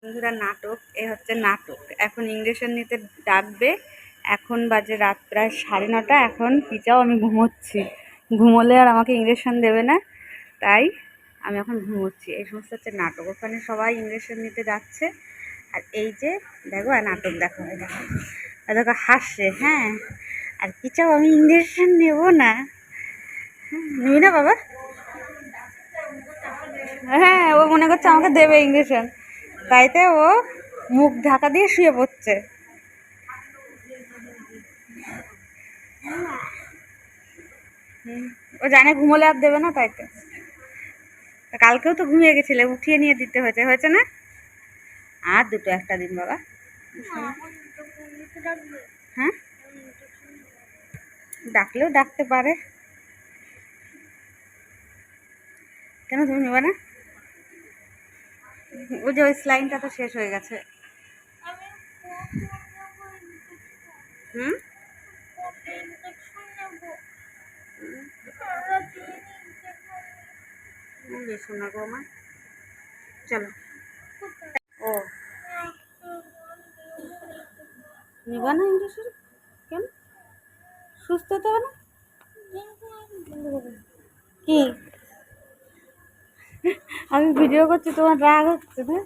বন্ধুরা, নাটক এ হচ্ছে নাটক। এখন ইঞ্জেকশন নিতে ডাকবে। এখন বাজে রাত প্রায় 9:30। এখন পিচাও আমি ঘুমোচ্ছি। ঘুমোলে আর আমাকে ইঞ্জেকশন দেবে না, তাই আমি এখন ঘুমোচ্ছি। এই সমস্ত হচ্ছে নাটক। ওখানে সবাই ইঞ্জেকশন নিতে যাচ্ছে। আর এই যে দেখো নাটক, দেখো দেখো হাসছে। হ্যাঁ, আর পিচাও আমি ইঞ্জেকশন নেব না। নিবি না বাবা? হ্যাঁ, ও মনে করছে আমাকে দেবে ইঞ্জেকশন, তাইতে ও মুখ ঢাকা দিয়ে শুয়ে পড়ছে। ও জানে ঘুমোলে আর দেবে না, তাইতে। কালকেও তো ঘুমিয়ে গেছিলে, উঠিয়ে নিয়ে দিতে হয়েছে, হয়েছে না? আর দুটো একটা দিন বাবা। হ্যাঁ, ডাকলেও ডাকতে পারে। কেন তুমি নেবে না? ওই যে ওই স্লাইনটা তো শেষ হয়ে গেছে। হুম, শোনা গো মা, চলো। ও নিবা না ইঞ্জেকশন? কেন? সুস্থ হতে হবে না? কি? আমি ভিডিও করছি, তোমার রাগ হচ্ছে না?